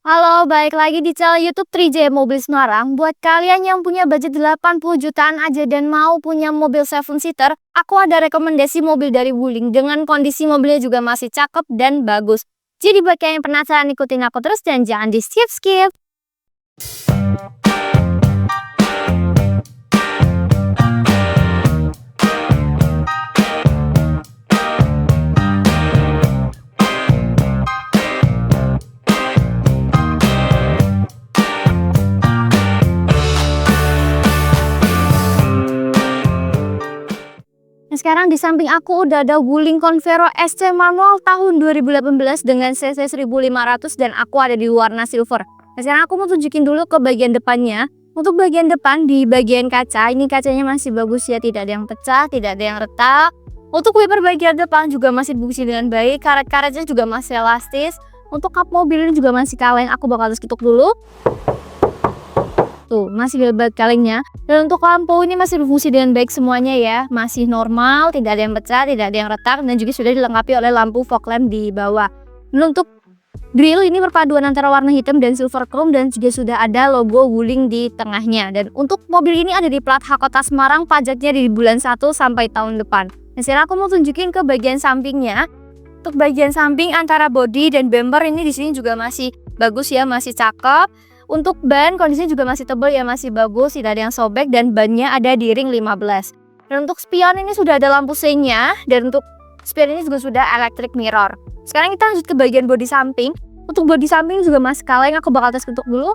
Halo, balik lagi di channel YouTube 3J Mobil Semarang. Buat kalian yang punya budget 80 jutaan aja dan mau punya mobil 7-seater, aku ada rekomendasi mobil dari Wuling dengan kondisi mobilnya juga masih cakep dan bagus. Jadi buat kalian yang penasaran, ikutin aku terus dan jangan di skip-skip. Nah, sekarang di samping aku udah ada Wuling Convero SC manual tahun 2018 dengan cc 1500 dan aku ada di warna silver. Nah, sekarang aku mau tunjukin dulu ke bagian depannya. Untuk bagian depan di bagian kaca, ini kacanya masih bagus ya, tidak ada yang pecah, tidak ada yang retak. Untuk wiper bagian depan juga masih fungsi dengan baik, karet-karetnya juga masih elastis. Untuk kap mobil ini juga masih kaleng, aku bakal ketuk dulu. Tuh, masih lebat kalengnya. Dan untuk lampu ini masih berfungsi dengan baik semuanya ya. Masih normal, tidak ada yang pecah, tidak ada yang retak, dan juga sudah dilengkapi oleh lampu fog lamp di bawah. Dan untuk grill ini perpaduan antara warna hitam dan silver chrome dan juga sudah ada logo Wuling di tengahnya. Dan untuk mobil ini ada di plat H Kota Semarang, pajaknya di bulan 1 sampai tahun depan. Nah, sekarang aku mau tunjukin ke bagian sampingnya. Untuk bagian samping antara bodi dan bumper ini di sini juga masih bagus ya, masih cakep. Untuk ban kondisinya juga masih tebal ya, masih bagus, tidak ada yang sobek dan bannya ada di ring 15. Dan untuk spion ini sudah ada lampu seinnya dan untuk spion ini juga sudah electric mirror. Sekarang kita lanjut ke bagian bodi samping. Untuk bodi samping juga masih kaleng, aku bakal tes ketuk dulu.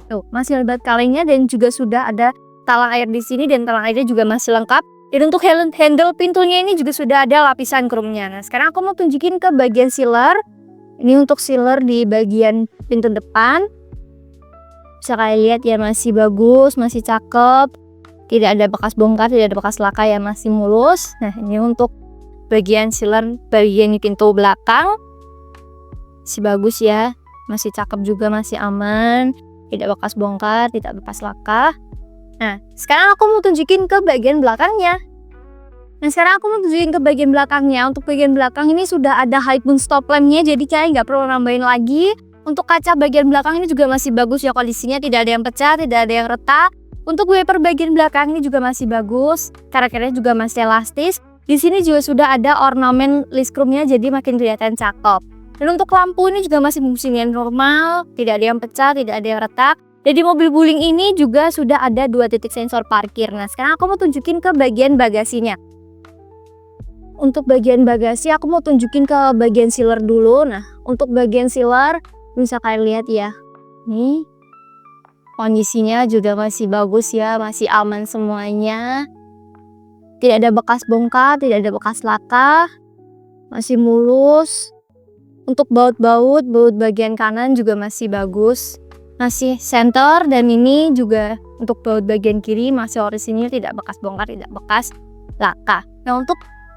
Tuh, masih lebat kalengnya dan juga sudah ada talang air di sini dan talang airnya juga masih lengkap. Dan untuk handle pintunya ini juga sudah ada lapisan chrome-nya. Nah, sekarang aku mau tunjukin ke bagian sealer. Ini untuk sealer di bagian pintu depan. Bisa kalian lihat ya, masih bagus, masih cakep. Tidak ada bekas bongkar, tidak ada bekas laka ya, masih mulus. Nah, ini untuk bagian sealer bagian pintu belakang. Masih bagus ya, masih cakep juga, masih aman. Tidak bekas bongkar, tidak bekas laka. Nah, sekarang aku mau tunjukin ke bagian belakangnya. Untuk bagian belakang ini sudah ada high beam stop lampnya, jadi kalian nggak perlu nambahin lagi. Untuk kaca bagian belakang ini juga masih bagus ya kondisinya, tidak ada yang pecah, tidak ada yang retak. Untuk wiper bagian belakang ini juga masih bagus, karet-karetnya juga masih elastis. Di sini juga sudah ada ornamen list chrome-nya, jadi makin kelihatan cakep. Dan untuk lampu ini juga masih fungsinya normal, tidak ada yang pecah, tidak ada yang retak. Jadi mobil Wuling ini juga sudah ada 2 titik sensor parkir. Nah, sekarang aku mau tunjukin ke bagian bagasinya. Untuk bagian bagasi aku mau tunjukin ke bagian sealer dulu. Nah, untuk bagian sealer bisa kalian lihat ya. Nih, kondisinya juga masih bagus ya, masih aman semuanya. Tidak ada bekas bongkar, tidak ada bekas laka. Masih mulus. Untuk baut bagian kanan juga masih bagus. Masih center, dan ini juga untuk baut bagian kiri masih orisinil, tidak bekas bongkar, tidak bekas laka. Nah, untuk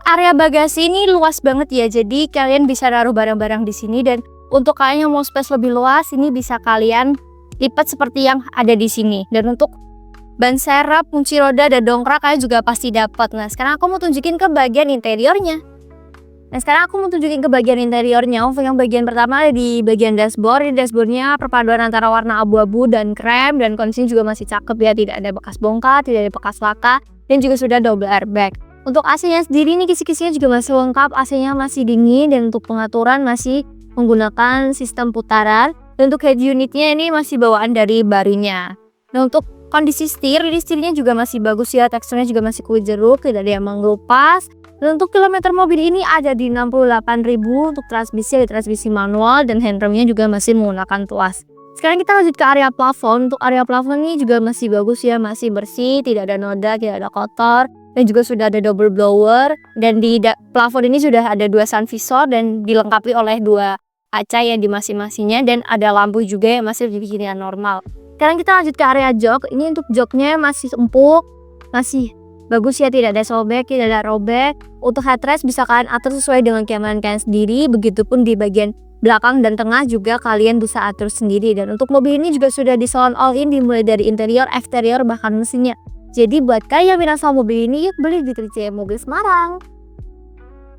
area bagasi ini luas banget ya, jadi kalian bisa naruh barang-barang di sini. Dan untuk kalian yang mau space lebih luas, ini bisa kalian lipat seperti yang ada di sini. Dan untuk ban serep, kunci roda, dan dongkrak kalian juga pasti dapat. Nah, sekarang aku mau tunjukin ke bagian interiornya. Untuk yang bagian pertama ada di bagian dashboard. Ini dashboardnya perpaduan antara warna abu-abu dan krem, dan kondisinya juga masih cakep ya, tidak ada bekas bongkar, tidak ada bekas laka, dan juga sudah double airbag. Untuk AC-nya sendiri ini kisi-kisinya juga masih lengkap, AC-nya masih dingin, dan untuk pengaturan masih menggunakan sistem putaran. Dan untuk head unitnya ini masih bawaan dari Barinya. Nah, untuk kondisi setirnya juga masih bagus ya, teksturnya juga masih kulit jeruk, tidak ada yang mengelupas. Dan untuk kilometer mobil ini ada di 68.000. Untuk transmisi ada transmisi manual dan handremnya juga masih menggunakan tuas. Sekarang kita lanjut ke area plafon. Untuk area plafon ini juga masih bagus ya, masih bersih, tidak ada noda, tidak ada kotor. Dan juga sudah ada double blower, dan di plafon ini sudah ada 2 sun visor dan dilengkapi oleh 2 kaca yang di masing-masingnya, dan ada lampu juga yang masih dibikinkan normal. Sekarang kita lanjut ke area jok. Ini untuk joknya masih empuk, masih bagus ya, tidak ada sobek, tidak ada robek. Untuk headrest bisa kalian atur sesuai dengan kenyamanan kalian sendiri, begitupun di bagian belakang dan tengah juga kalian bisa atur sendiri. Dan untuk mobil ini juga sudah di salon all in, dimulai dari interior, eksterior, bahkan mesinnya. Jadi buat kalian yang minat sama mobil ini, yuk beli di 3J Mobil Semarang.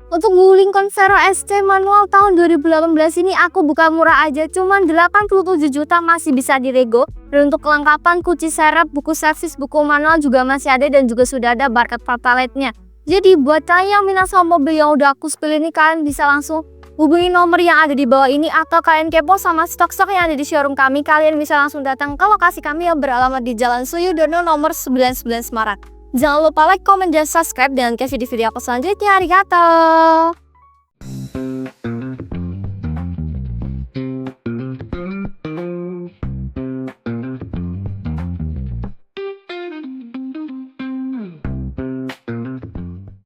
Untuk guling Convero ST manual tahun 2018 ini aku buka murah aja, cuman 87 juta masih bisa dirego. Dan untuk kelengkapan kunci serep, buku servis, buku manual juga masih ada dan juga sudah ada barcode paletnya. Jadi buat kalian yang minat sama mobil yang udah aku spill ini, kalian bisa langsung hubungi nomor yang ada di bawah ini, atau kalian kepo sama stok-stok yang ada di showroom kami, kalian bisa langsung datang ke lokasi kami yang beralamat di Jalan Suyudono nomor 99 Semarang. Jangan lupa like, comment, dan subscribe, dan kasih di video aku selanjutnya. Arigato!